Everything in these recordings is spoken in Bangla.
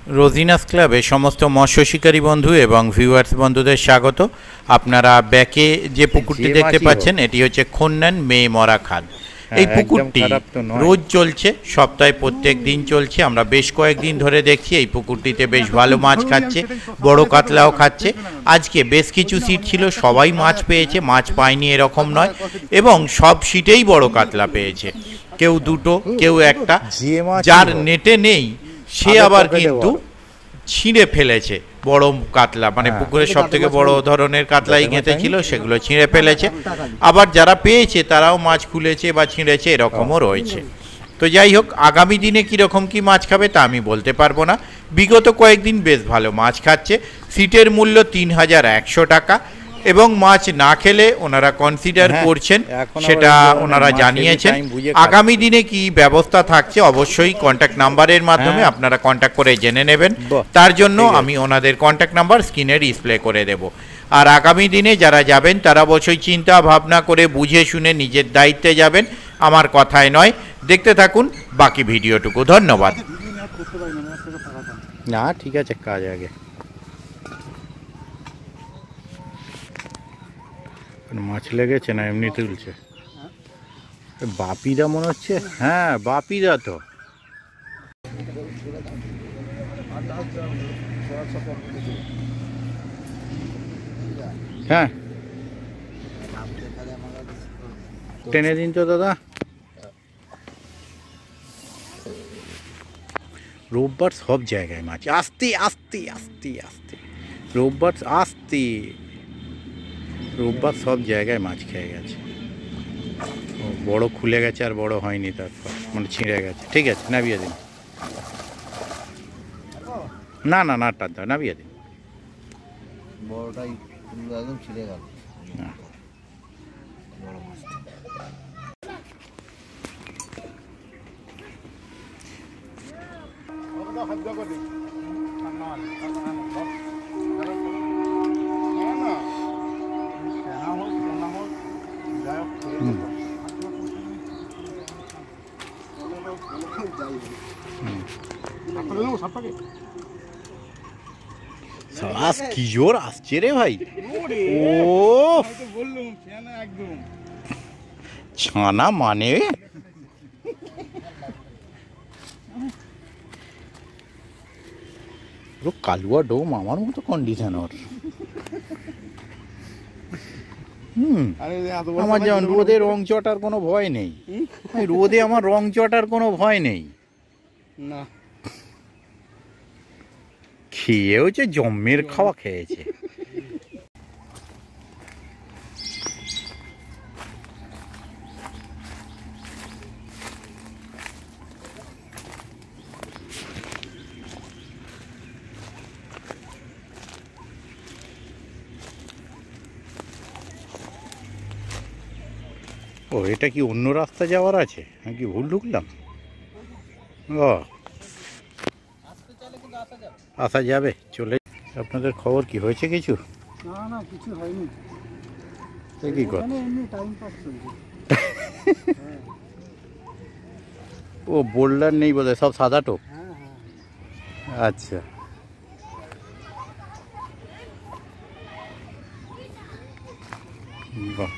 রোজিনাস ক্লাবে সমস্ত মৎস্য শিকারী বন্ধু এবং ভিউয়ার্স বন্ধুদের স্বাগত। আপনারা ব্যাকে যে পুকুরটি দেখতে পাচ্ছেন এটি হচ্ছে খন্নান মেয়ে মরা খাল। এই পুকুরটি রোজ চলছে, সপ্তাহে প্রত্যেক দিন চলছে। আমরা বেশ কয়েকদিন ধরে দেখছি এই পুকুরটিতে বেশ ভালো মাছ খাচ্ছে, বড় কাতলাও খাচ্ছে। আজকে বেশ কিছু সিট ছিল, সবাই মাছ পেয়েছে, মাছ পায়নি এরকম নয়, এবং সব সিটেই বড় কাতলা পেয়েছে। কেউ দুটো, কেউ একটা। যার নেটে নেই সে আবার কিন্তু ছিঁড়ে ফেলেছে বড় কাতলা, মানে পুকুরের সব থেকে বড় ধরনের কাতলাই গেঁথে ছিল, সেগুলো ছিঁড়ে ফেলেছে। আবার যারা পেয়েছে তারাও মাছ খুলেছে বা ছিঁড়েছে, এরকমও রয়েছে। তো যাই হোক, আগামী দিনে কীরকম কী মাছ খাবে তা আমি বলতে পারবো না। বিগত কয়েকদিন বেশ ভালো মাছ খাচ্ছে। সিটের মূল্য 3100 টাকা, এবং মাছ না খেলে ওনারা কনসিডার করছেন, সেটা ওনারা জানিয়েছেন। আগামী দিনে কি ব্যবস্থা থাকছে অবশ্যই কন্ট্যাক্ট নাম্বারের মাধ্যমে আপনারা কন্ট্যাক্ট করে জেনে নেবেন। তার জন্য আমি ওনাদের কন্ট্যাক্ট নাম্বার স্ক্রিনে ডিসপ্লে করে দেব। আর আগামী দিনে যারা যাবেন তারা অবশ্যই চিন্তা ভাবনা করে বুঝে শুনে নিজের দায়িত্বে যাবেন, আমার কথায় নয়। দেখতে থাকুন বাকি ভিডিওটুকু। ধন্যবাদ। না ঠিক আছে, কাজ আগে। মাছ লেগেছে না এমনি তুলছে? বাপিদা মনে হচ্ছে। হ্যাঁ বাপিদা তো। হ্যাঁ টেনে দিন তো দাদা। রোববার সব জায়গায় মাছ। আস্তে আস্তে আস্তে আস্তে রোববার, আস্তে। রোববার সব জায়গায় মাছ খেয়ে গেছে। বড় খুলে গেছে আর বড় হয়নি, তারপর মানে ছিঁড়ে গেছে। ঠিক আছে, নামিয়ে দিন। না না না, টান দাও, নামিয়ে দিন। বড়টাই একদম ছিঁড়ে গেল। কি জোর আসছে রে ভাই! ও ছানা মানে কালুয়া ডোম আমার মতো কন্ডিশন ওর। আমার যেমন রোদে রং চটার কোনো ভয় নেই, রোদে আমার রং চটার কোনো ভয় নেই। না খেয়েও যে জম্মের খাওয়া খেয়েছে। ও এটা কি অন্য রাস্তা যাওয়ার আছে? আমি কি ভুল ঢুকলাম? ও আসা যাবে, চলে। আপনাদের খবর কি হয়েছে কিছু? না না, কিছু হয়নি। কি কথা? ও বোল্ডার নেই বোধহয়, সব সাদা টোপ। আচ্ছা, বাহ,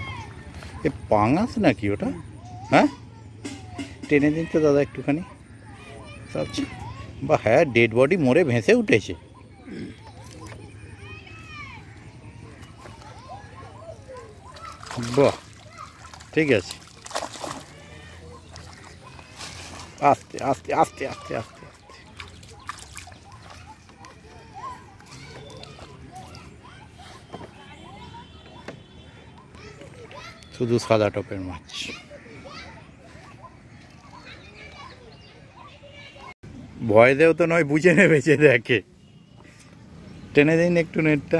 এ পাঙাশ নাকি ওটা? হ্যাঁ টেনে দিন তো দাদা একটুখানি। আচ্ছা, বা হ্যাঁ, ডেড বডি মরে ভেসে উঠেছে। বাহ, ঠিক আছে। আস্তে আস্তে আস্তে আস্তে আস্তে আস্তে। শুধু সাদা টপের মাছ। ভয় দেও তো নয়, বুঝে নেবে যে দেখে। টেনে দিন একটু নেটটা।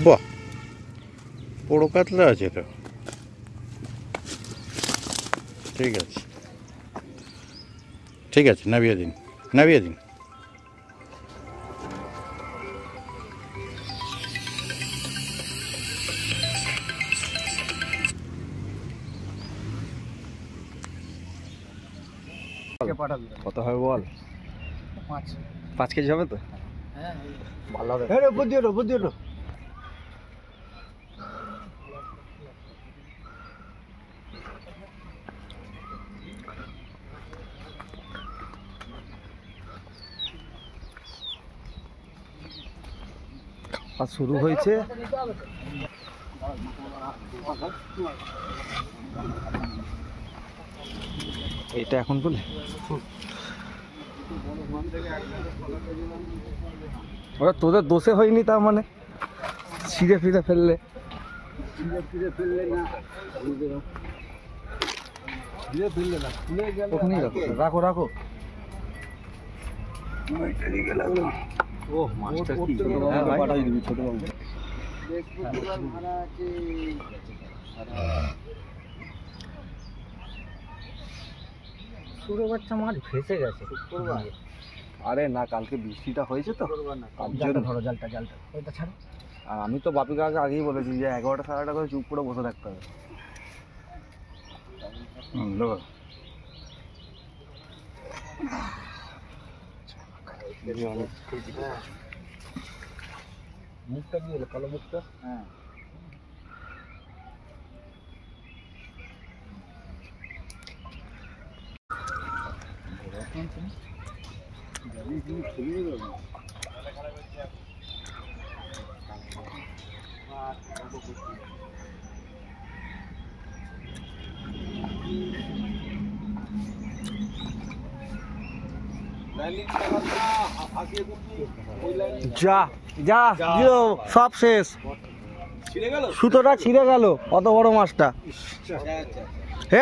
বাহ, বড় কাতলা আছে তো। ঠিক আছে, ঠিক আছে, নামিয়ে দিন, নামিয়ে দিন। কত হবে বল? 5 কেজি হবে তো? ভালো হবে। আর শুরু হয়েছে। এটা এখন বলে ওরা তোদের দোষে হয়নি, তার মানে ছিঁড়ে ফিরে ফেললে ওখানেই রাখো রাখো। ও মাছটা কি পাঠাই দিবি ছোট বাবু। ছোট বাচ্চা মাছ ভেসে গেছে। আরে না, কালকে বৃষ্টিটা হয়েছে তো, জালটা ধরো, জালটা ওইটা ছাড়ো। আর আমি তো বাপি কাকে আগেই বলেছি যে 11টা 11:30 করে চুপ করে বসে থাকতে হবে। মুখটা কি হলো, কালো মুখটা? হ্যাঁ, যা যা দিও, সব শেষ। সুতোটা ছিঁড়ে গেল, অত বড় মাছটা। হে